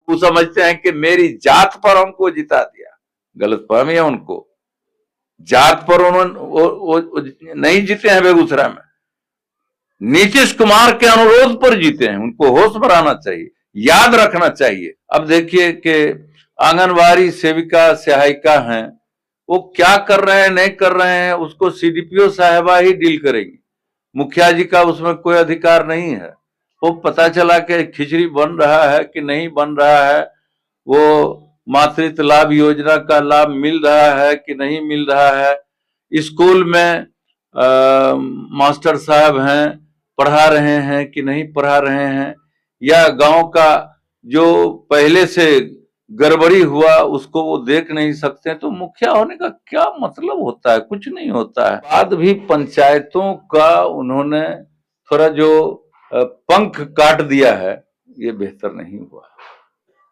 वो समझते हैं कि मेरी जात पर हमको जिता दिया। गलतफहमी है उनको। जात पर उन्होंने वो नहीं जीते हैं बेगूसराय में, नीतीश कुमार के अनुरोध पर जीते हैं। उनको होश में रहना चाहिए, याद रखना चाहिए। अब देखिए कि आंगनबाड़ी सेविका सहायिका हैं, वो क्या कर रहे हैं नहीं कर रहे हैं उसको सीडीपीओ साहिबा ही डील करेंगी। मुखिया जी का उसमें कोई अधिकार नहीं है। वो पता चला कि खिचड़ी बन रहा है कि नहीं बन रहा है, वो मातृत्व लाभ योजना का लाभ मिल रहा है कि नहीं मिल रहा है, स्कूल में मास्टर साहब हैं पढ़ा रहे हैं कि नहीं पढ़ा रहे हैं, या गांव का जो पहले से गड़बड़ी हुआ उसको वो देख नहीं सकते। तो मुखिया होने का क्या मतलब होता है? कुछ नहीं होता है। बाद भी पंचायतों का उन्होंने थोड़ा जो पंख काट दिया है, ये बेहतर नहीं हुआ।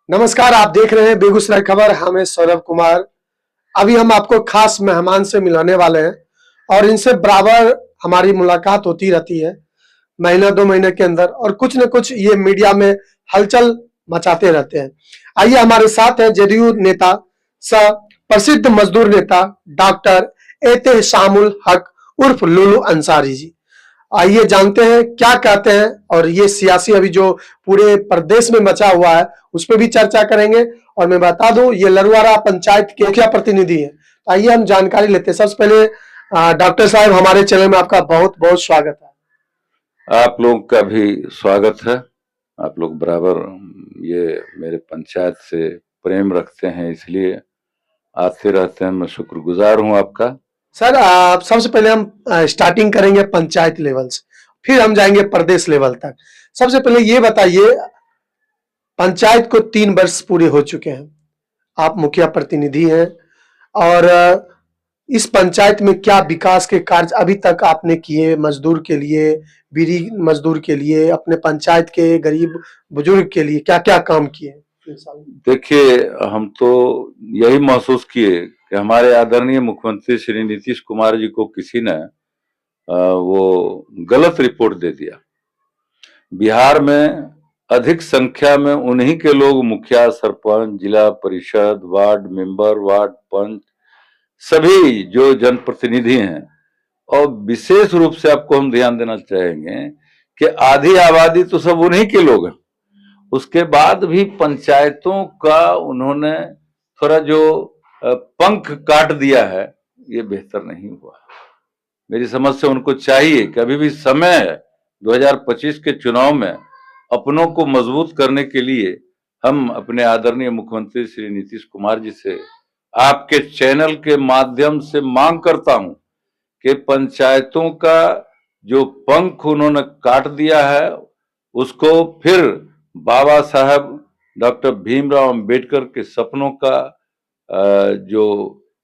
नमस्कार, आप देख रहे हैं बेगूसराय खबर। हम हैं सौरभ कुमार। अभी हम आपको खास मेहमान से मिलाने वाले हैं और इनसे बराबर हमारी मुलाकात होती रहती है महीना 2 महीने के अंदर, और कुछ न कुछ ये मीडिया में हलचल मचाते रहते हैं। आइए, हमारे साथ है जेडीयू नेता सह प्रसिद्ध मजदूर नेता डॉक्टर एहतेशामुल हक उर्फ लुलु अंसारी जी। आइए जानते हैं क्या कहते हैं, और ये सियासी अभी जो पूरे प्रदेश में मचा हुआ है उस पर भी चर्चा करेंगे। और मैं बता दूं, ये लरुआरा पंचायत के मुखिया प्रतिनिधि है। आइए हम जानकारी लेते हैं। सबसे पहले डॉक्टर साहब, हमारे चैनल में आपका बहुत बहुत स्वागत है। आप लोग का भी स्वागत है। आप लोग बराबर ये मेरे पंचायत से प्रेम रखते हैं, इसलिए आते रहते हैं। मैं शुक्रगुजार हूं आपका। सर, सबसे पहले हम स्टार्टिंग करेंगे पंचायत लेवल से, फिर हम जाएंगे प्रदेश लेवल तक। सबसे पहले ये बताइए, पंचायत को 3 वर्ष पूरे हो चुके हैं, आप मुखिया प्रतिनिधि हैं, और इस पंचायत में क्या विकास के कार्य अभी तक आपने किए? मजदूर के लिए, बीड़ी मजदूर के लिए, अपने पंचायत के गरीब बुजुर्ग के लिए क्या क्या काम किए? देखिए, हम तो यही महसूस किए कि हमारे आदरणीय मुख्यमंत्री श्री नीतीश कुमार जी को किसी ने वो गलत रिपोर्ट दे दिया। बिहार में अधिक संख्या में उन्हीं के लोग मुखिया, सरपंच, जिला परिषद, वार्ड मेंबर, वार्ड पंच, सभी जो जनप्रतिनिधि हैं, और विशेष रूप से आपको हम ध्यान देना चाहेंगे कि आधी आबादी तो सब उन्हीं के लोग हैं। उसके बाद भी पंचायतों का उन्होंने थोड़ा जो पंख काट दिया है, ये बेहतर नहीं हुआ। मेरी समझ से उनको चाहिए कि अभी भी समय है, 2025 के चुनाव में अपनों को मजबूत करने के लिए हम अपने आदरणीय मुख्यमंत्री श्री नीतीश कुमार जी से आपके चैनल के माध्यम से मांग करता हूं कि पंचायतों का जो पंख उन्होंने काट दिया है, उसको फिर बाबा साहब डॉक्टर भीमराव अंबेडकर के सपनों का जो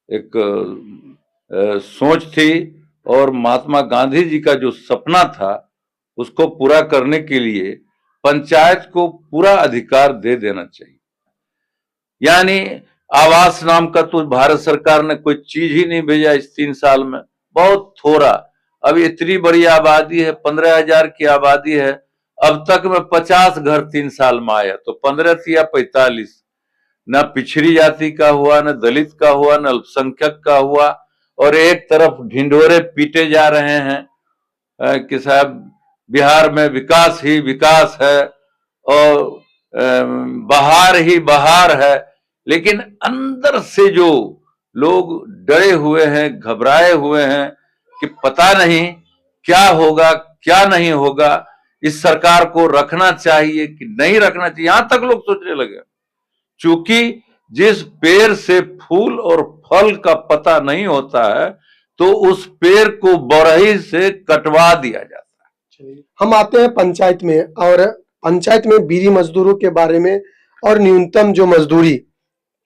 एक सोच थी, और महात्मा गांधी जी का जो सपना था, उसको पूरा करने के लिए पंचायत को पूरा अधिकार दे देना चाहिए। यानी आवास नाम का तो भारत सरकार ने कोई चीज ही नहीं भेजा इस 3 साल में, बहुत थोड़ा। अब इतनी बड़ी आबादी है, 15,000 की आबादी है, अब तक में 50 घर 3 साल में आया, तो 15 या 45। न पिछड़ी जाति का हुआ, न दलित का हुआ, न अल्पसंख्यक का हुआ, और एक तरफ ढिंढोरे पीटे जा रहे हैं कि साहब बिहार में विकास ही विकास है और बहार ही बहार है। लेकिन अंदर से जो लोग डरे हुए हैं, घबराए हुए हैं कि पता नहीं क्या होगा क्या नहीं होगा, इस सरकार को रखना चाहिए कि नहीं रखना चाहिए, यहां तक लोग सोचने लगे। चूंकि जिस पेड़ से फूल और फल का पता नहीं होता है, तो उस पेड़ को बरही से कटवा दिया जाता है। हम आते हैं पंचायत में, और पंचायत में बीड़ी मजदूरों के बारे में और न्यूनतम जो मजदूरी,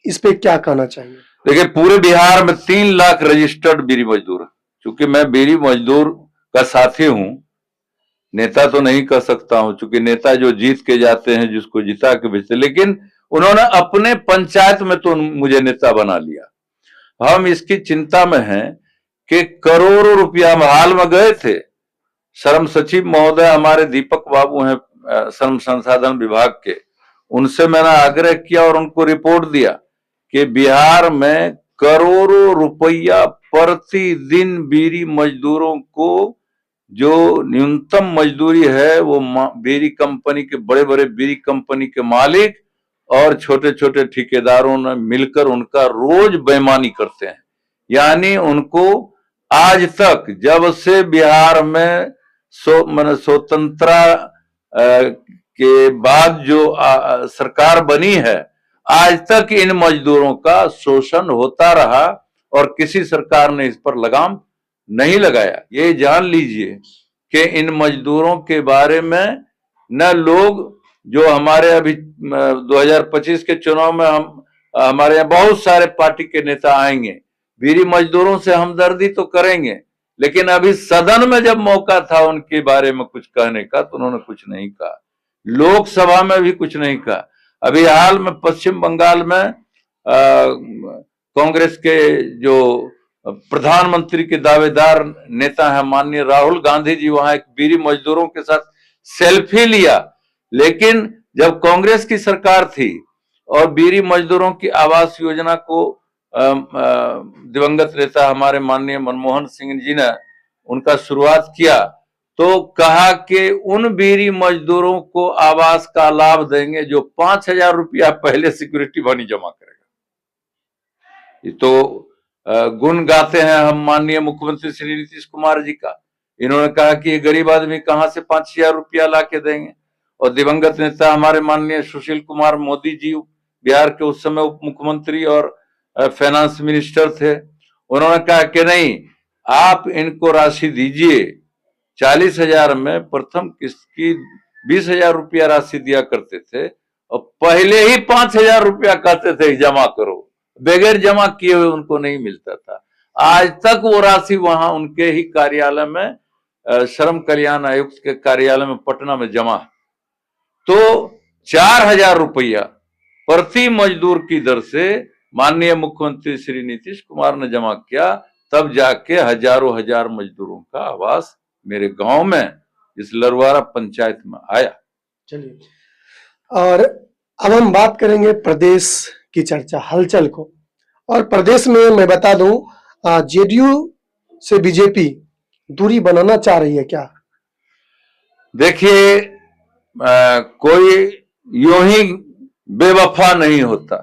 इस पे क्या कहना चाहिए? देखिए, पूरे बिहार में 3 लाख रजिस्टर्ड बीड़ी मजदूर है। चूंकि मैं बीड़ी मजदूर का साथी हूं, नेता तो नहीं कह सकता हूं, चूंकि नेता जो जीत के जाते हैं, जिसको जिता के भेजते, लेकिन उन्होंने अपने पंचायत में तो मुझे नेता बना लिया। हम इसकी चिंता में हैं कि करोड़ों रुपया हम हाल में गए थे, श्रम सचिव महोदय हमारे दीपक बाबू हैं श्रम संसाधन विभाग के, उनसे मैंने आग्रह किया और उनको रिपोर्ट दिया कि बिहार में करोड़ों रुपया प्रतिदिन बीड़ी मजदूरों को, जो न्यूनतम मजदूरी है वो बीड़ी कंपनी के, बड़े बड़े बीड़ी कंपनी के मालिक और छोटे छोटे ठेकेदारों ने मिलकर उनका रोज बेईमानी करते हैं। यानी उनको आज तक, जब से बिहार में स्वतंत्रता के बाद जो सरकार बनी है, आज तक इन मजदूरों का शोषण होता रहा और किसी सरकार ने इस पर लगाम नहीं लगाया। ये जान लीजिए कि इन मजदूरों के बारे में न लोग, जो हमारे अभी 2025 के चुनाव में हमारे यहाँ बहुत सारे पार्टी के नेता आएंगे, बीड़ी मजदूरों से हमदर्दी तो करेंगे, लेकिन अभी सदन में जब मौका था उनके बारे में कुछ कहने का तो उन्होंने कुछ नहीं कहा, लोकसभा में भी कुछ नहीं कहा। अभी हाल में पश्चिम बंगाल में कांग्रेस के जो प्रधानमंत्री के दावेदार नेता हैं माननीय राहुल गांधी जी, वहां एक बीड़ी मजदूरों के साथ सेल्फी लिया। लेकिन जब कांग्रेस की सरकार थी और बीड़ी मजदूरों की आवास योजना को दिवंगत नेता हमारे माननीय मनमोहन सिंह जी ने उनका शुरुआत किया, तो कहा कि उन बीड़ी मजदूरों को आवास का लाभ देंगे जो 5,000 रुपया पहले सिक्योरिटी मनी जमा करेगा। ये तो गुण गाते हैं हम माननीय मुख्यमंत्री श्री नीतीश कुमार जी का। इन्होंने कहा कि ये गरीब आदमी कहां से 5,000 रुपया ला के देंगे। और दिवंगत नेता हमारे माननीय सुशील कुमार मोदी जी, बिहार के उस समय उप मुख्यमंत्री और फाइनेंस मिनिस्टर थे, उन्होंने कहा कि नहीं, आप इनको राशि दीजिए। 40,000 में प्रथम किस्त की 20,000 रुपया राशि दिया करते थे और पहले ही 5,000 रुपया कहते थे जमा करो, बगैर जमा किए हुए उनको नहीं मिलता था। आज तक वो राशि वहां उनके ही कार्यालय में, श्रम कल्याण आयुक्त के कार्यालय में पटना में जमा है। तो 4,000 रुपया प्रति मजदूर की दर से माननीय मुख्यमंत्री श्री नीतीश कुमार ने जमा किया, तब जाके हजारों हजार मजदूरों का आवास मेरे गांव में, इस लरवारा पंचायत में आया। चलिए, और अब हम बात करेंगे प्रदेश की चर्चा, हलचल को। और प्रदेश में मैं बता दूं, जेडीयू से बीजेपी दूरी बनाना चाह रही है क्या? देखिए, कोई यूं ही बेवफा नहीं होता,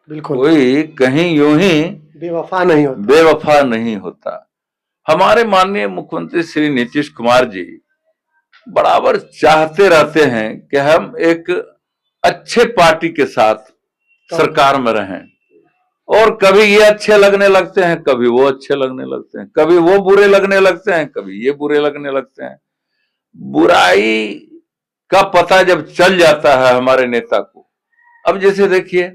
बिल्कुल, कोई कहीं यूं ही बेवफा नहीं होता। हमारे माननीय मुख्यमंत्री श्री नीतीश कुमार जी बराबर चाहते रहते हैं कि हम एक अच्छे पार्टी के साथ सरकार में रहें, और कभी ये अच्छे लगने लगते हैं, कभी वो अच्छे लगने लगते हैं, कभी वो बुरे लगने लगते हैं, कभी ये बुरे लगने लगते हैं। बुराई का पता जब चल जाता है हमारे नेता को, अब जैसे देखिए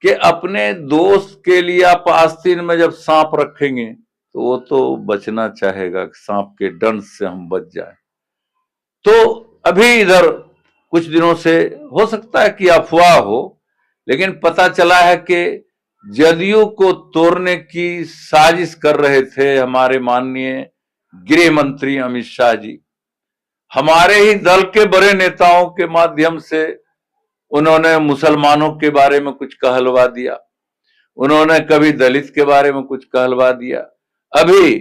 कि अपने दोस्त के लिए आप आस्तीन में जब सांप रखेंगे तो वो तो बचना चाहेगा कि सांप के डंक से हम बच जाए। तो अभी इधर कुछ दिनों से हो सकता है कि अफवाह हो, लेकिन पता चला है कि जदयू को तोड़ने की साजिश कर रहे थे हमारे माननीय गृह मंत्री अमित शाह जी। हमारे ही दल के बड़े नेताओं के माध्यम से उन्होंने मुसलमानों के बारे में कुछ कहलवा दिया, उन्होंने कभी दलित के बारे में कुछ कहलवा दिया, अभी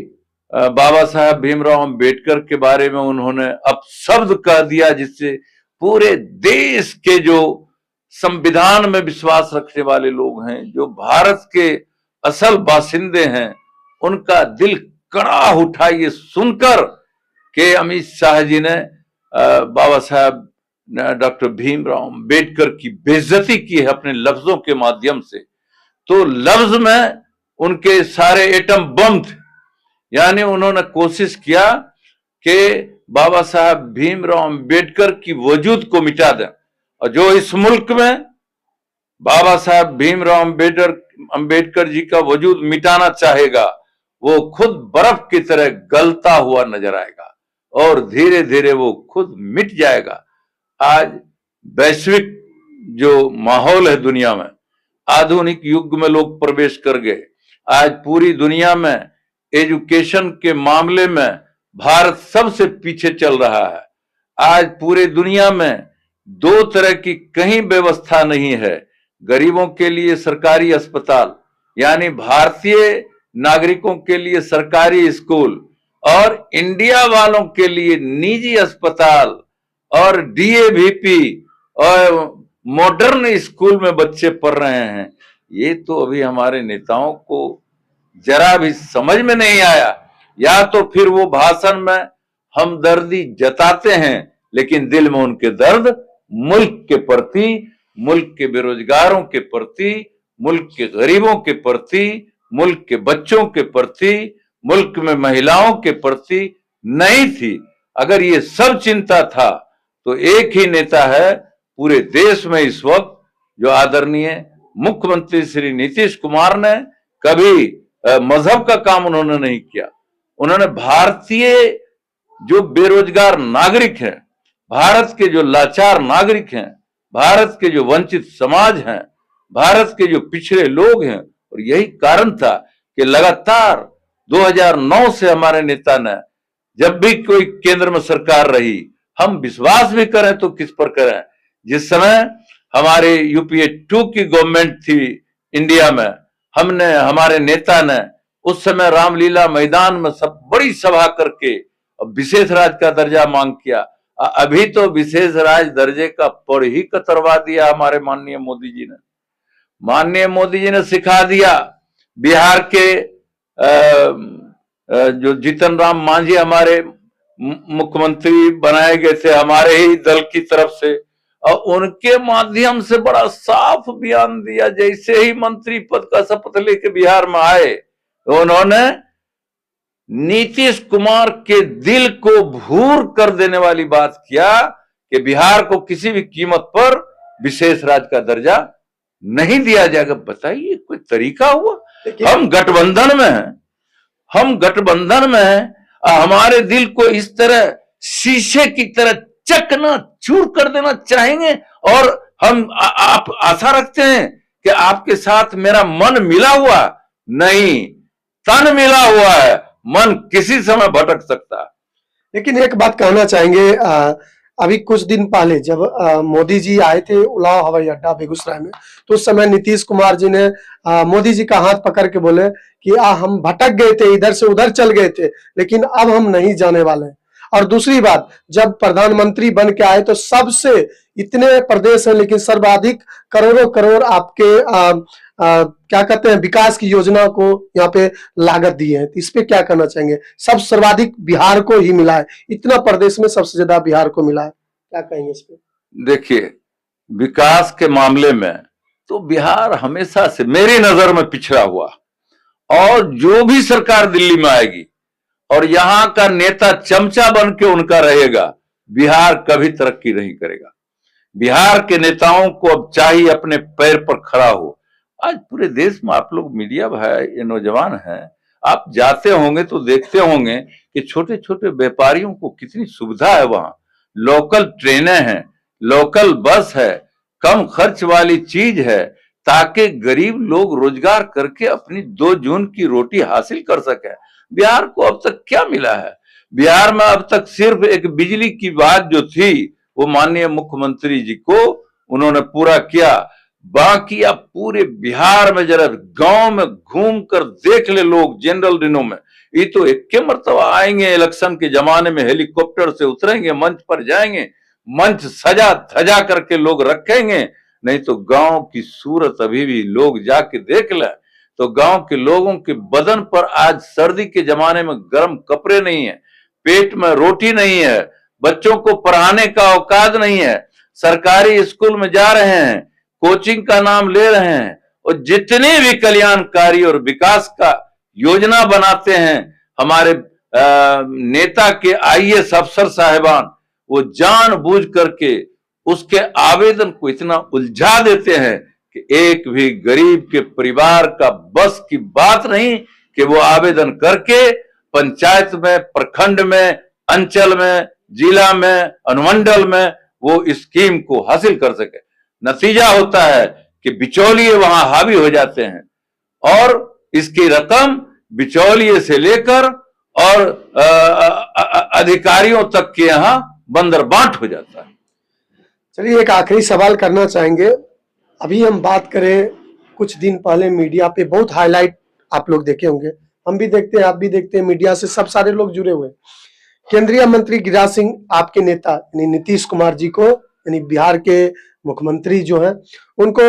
बाबा साहब भीमराव अंबेडकर के बारे में उन्होंने अपशब्द कह दिया, जिससे पूरे देश के जो संविधान में विश्वास रखने वाले लोग हैं, जो भारत के असल बासिंदे हैं, उनका दिल कड़ा उठा ये सुनकर कि अमित शाह जी ने बाबा साहब डॉक्टर भीमराव अंबेडकर की बेइज्जती की है अपने लफ्जों के माध्यम से। तो लफ्ज में उनके सारे एटम बम थे, यानी उन्होंने कोशिश किया कि बाबा साहब भीमराव अंबेडकर की वजूद को मिटा दें, और जो इस मुल्क में बाबा साहब भीमराव अंबेडकर जी का वजूद मिटाना चाहेगा, वो खुद बर्फ की तरह गलता हुआ नजर आएगा और धीरे धीरे वो खुद मिट जाएगा। आज वैश्विक जो माहौल है दुनिया में, आधुनिक युग में लोग प्रवेश कर गए। आज पूरी दुनिया में एजुकेशन के मामले में भारत सबसे पीछे चल रहा है। आज पूरे दुनिया में दो तरह की कहीं व्यवस्था नहीं है। गरीबों के लिए सरकारी अस्पताल, यानी भारतीय नागरिकों के लिए सरकारी स्कूल, और इंडिया वालों के लिए निजी अस्पताल और डीएवीपी और मॉडर्न स्कूल में बच्चे पढ़ रहे हैं। ये तो अभी हमारे नेताओं को जरा भी समझ में नहीं आया। या तो फिर वो भाषण में हमदर्दी जताते हैं, लेकिन दिल में उनके दर्द मुल्क के प्रति, मुल्क के बेरोजगारों के प्रति, मुल्क के गरीबों के प्रति, मुल्क के बच्चों के प्रति, मुल्क में महिलाओं के प्रति नहीं थी। अगर ये सब चिंता था तो एक ही नेता है पूरे देश में इस वक्त, जो आदरणीय मुख्यमंत्री श्री नीतीश कुमार ने कभी मजहब का काम उन्होंने नहीं किया। उन्होंने भारतीय जो बेरोजगार नागरिक हैं, भारत के जो लाचार नागरिक हैं, भारत के जो वंचित समाज हैं, भारत के जो पिछड़े लोग हैं, और यही कारण था कि लगातार 2009 से हमारे नेता ने, जब भी कोई केंद्र में सरकार रही, हम विश्वास भी करें तो किस पर करें, जिस समय हमारे यूपीए 2 की गवर्नमेंट थी इंडिया में, हमने, हमारे नेता ने उस समय रामलीला मैदान में सब बड़ी सभा करके विशेष राज्य का दर्जा मांग किया। अभी तो विशेष राज्य दर्जे का पढ़ ही कतरवा दिया हमारे माननीय मोदी जी ने। माननीय मोदी जी ने सिखा दिया। बिहार के जो जीतन राम मांझी हमारे मुख्यमंत्री बनाए गए थे हमारे ही दल की तरफ से, और उनके माध्यम से बड़ा साफ बयान दिया। जैसे ही मंत्री पद का शपथ लेके बिहार में आए, उन्होंने नीतीश कुमार के दिल को भूर कर देने वाली बात किया कि बिहार को किसी भी कीमत पर विशेष राज्य का दर्जा नहीं दिया जाएगा। बताइए, कोई तरीका हुआ? हम गठबंधन में हैं, हम गठबंधन में हैं, हमारे दिल को इस तरह शीशे की तरह चकना चूर कर देना चाहेंगे, और हम आप आशा रखते हैं कि आपके साथ मेरा मन मिला हुआ? नहीं, तन मिला हुआ है, मन किसी समय भटक सकता है। लेकिन एक बात कहना चाहेंगे, अभी कुछ दिन पहले जब मोदी जी आए थे उलाव हवाई अड्डा बेगूसराय में, तो उस समय नीतीश कुमार जी ने मोदी जी का हाथ पकड़ के बोले कि हम भटक गए थे, इधर से उधर चल गए थे, लेकिन अब हम नहीं जाने वाले हैं। और दूसरी बात, जब प्रधानमंत्री बन के आए तो सबसे, इतने प्रदेश हैं लेकिन सर्वाधिक करोड़ों करोड़ आपके क्या कहते हैं, विकास की योजना को यहाँ पे लागत दी है। इस पे क्या कहना चाहेंगे? सब सर्वाधिक बिहार को ही मिला है, इतना प्रदेश में सबसे ज्यादा बिहार को मिला है, क्या कहेंगे इस पे? देखिए, विकास के मामले में तो बिहार हमेशा से मेरी नजर में पिछड़ा हुआ, और जो भी सरकार दिल्ली में आएगी और यहाँ का नेता चमचा बन के उनका रहेगा, बिहार कभी तरक्की नहीं करेगा। बिहार के नेताओं को अब चाहिए अपने पैर पर खड़ा हो। आज पूरे देश में आप लोग मीडिया भाई, ये नौजवान हैं, आप जाते होंगे तो देखते होंगे कि छोटे छोटे व्यापारियों को कितनी सुविधा है। वहां लोकल ट्रेनें हैं, लोकल बस है, कम खर्च वाली चीज है, ताकि गरीब लोग रोजगार करके अपनी 2 जून की रोटी हासिल कर सके। बिहार को अब तक क्या मिला है? बिहार में अब तक सिर्फ एक बिजली की बात जो थी वो माननीय मुख्यमंत्री जी को उन्होंने पूरा किया। बाकी अब पूरे बिहार में जरा गांव में घूम कर देख ले लोग, जनरल दिनों में ये तो एक के मरतबा आएंगे, इलेक्शन के जमाने में हेलीकॉप्टर से उतरेंगे, मंच पर जाएंगे, मंच सजा धजा करके लोग रखेंगे। नहीं तो गांव की सूरत अभी भी लोग जाके देख ले तो गांव के लोगों के बदन पर आज सर्दी के जमाने में गर्म कपड़े नहीं है, पेट में रोटी नहीं है, बच्चों को पढ़ाने का औकात नहीं है, सरकारी स्कूल में जा रहे हैं, कोचिंग का नाम ले रहे हैं, और जितने भी कल्याणकारी और विकास का योजना बनाते हैं हमारे नेता के आईएएस अफसर साहिबान, वो जानबूझ करके उसके आवेदन को इतना उलझा देते हैं कि एक भी गरीब के परिवार का बस की बात नहीं कि वो आवेदन करके पंचायत में, प्रखंड में, अंचल में, जिला में, अनुमंडल में वो स्कीम को हासिल कर सके। नतीजा होता है कि बिचौलिए वहां हावी हो जाते हैं और इसकी रकम बिचौलिए से लेकर और अधिकारियों तक के यहां बंदरबांट हो जाता है। चलिए एक आखिरी सवाल करना चाहेंगे। अभी हम बात करें, कुछ दिन पहले मीडिया पे बहुत हाईलाइट आप लोग देखे होंगे, हम भी देखते हैं, आप भी देखते हैं, मीडिया से सब सारे लोग जुड़े हुए हैं। केंद्रीय मंत्री गिरिराज सिंह आपके नेता यानी नीतीश कुमार जी को, यानी बिहार के मुख्यमंत्री जो हैं, उनको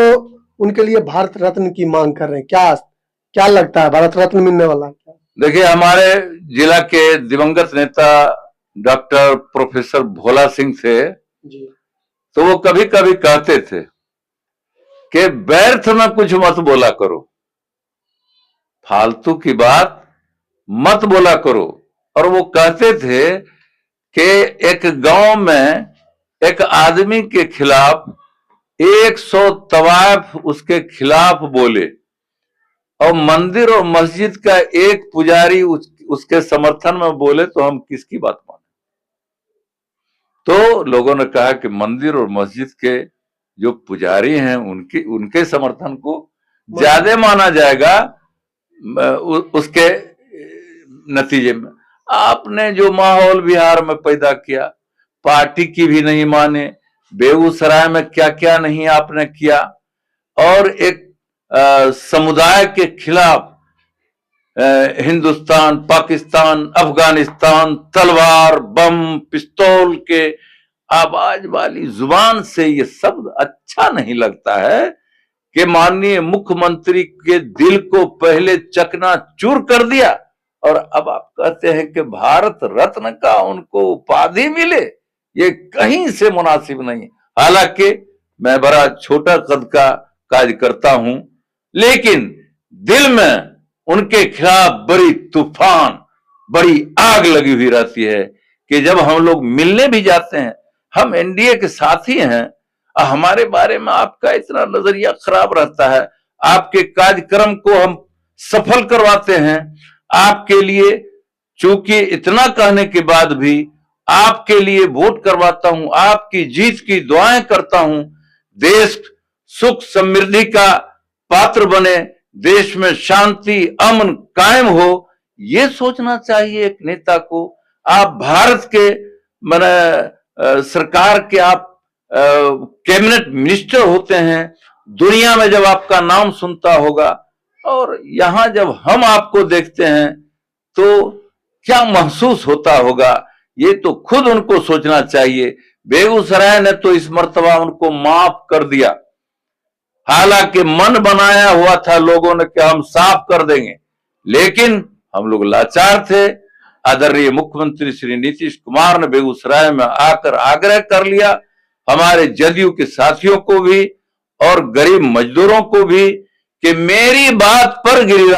उनके लिए भारत रत्न की मांग कर रहे हैं। क्या क्या लगता है, भारत रत्न मिलने वाला है क्या? देखिए, हमारे जिला के दिवंगत नेता डॉक्टर प्रोफेसर भोला सिंह थे, जी तो वो कभी कभी कहते थे कि व्यर्थ में कुछ मत बोला करो, फालतू की बात मत बोला करो। और वो कहते थे कि एक गांव में एक आदमी के खिलाफ 100 तवायफ उसके खिलाफ बोले और मंदिर और मस्जिद का एक पुजारी उसके समर्थन में बोले, तो हम किसकी बात माने? तो लोगों ने कहा कि मंदिर और मस्जिद के जो पुजारी हैं उनके समर्थन को ज्यादा माना जाएगा उसके नतीजे में। आपने जो माहौल बिहार में पैदा किया, पार्टी की भी नहीं माने, बेगूसराय में क्या क्या नहीं आपने किया, और एक समुदाय के खिलाफ हिंदुस्तान, पाकिस्तान, अफगानिस्तान तलवार, बम, पिस्तौल के आवाज वाली जुबान से ये शब्द अच्छा नहीं लगता है कि माननीय मुख्यमंत्री के दिल को पहले चकनाचूर कर दिया और अब आप कहते हैं कि भारत रत्न का उनको उपाधि मिले। ये कहीं से मुनासिब नहीं। हालांकि मैं बड़ा छोटा कद का कार्य करता हूं, लेकिन दिल में उनके खिलाफ बड़ी तूफान, बड़ी आग लगी हुई रहती है कि जब हम लोग मिलने भी जाते हैं, हम एनडीए के साथी हैं, हमारे बारे में आपका इतना नजरिया खराब रहता है, आपके कार्यक्रम को हम सफल करवाते हैं, आपके लिए चूंकि इतना कहने के बाद भी आपके लिए वोट करवाता हूं, आपकी जीत की दुआएं करता हूं, देश सुख समृद्धि का पात्र बने, देश में शांति अमन कायम हो, ये सोचना चाहिए एक नेता को। आप भारत के सरकार के आप कैबिनेट मिनिस्टर होते हैं, दुनिया में जब आपका नाम सुनता होगा, और यहां जब हम आपको देखते हैं तो क्या महसूस होता होगा, ये तो खुद उनको सोचना चाहिए। बेगूसराय ने तो इस मर्तबा उनको माफ कर दिया, हालांकि मन बनाया हुआ था लोगों ने कि हम साफ कर देंगे, लेकिन हम लोग लाचार थे। आदरणीय मुख्यमंत्री श्री नीतीश कुमार ने बेगूसराय में आकर आग्रह कर लिया, हमारे जदयू के साथियों को भी और गरीब मजदूरों को भी, कि मेरी बात पर गिरिराज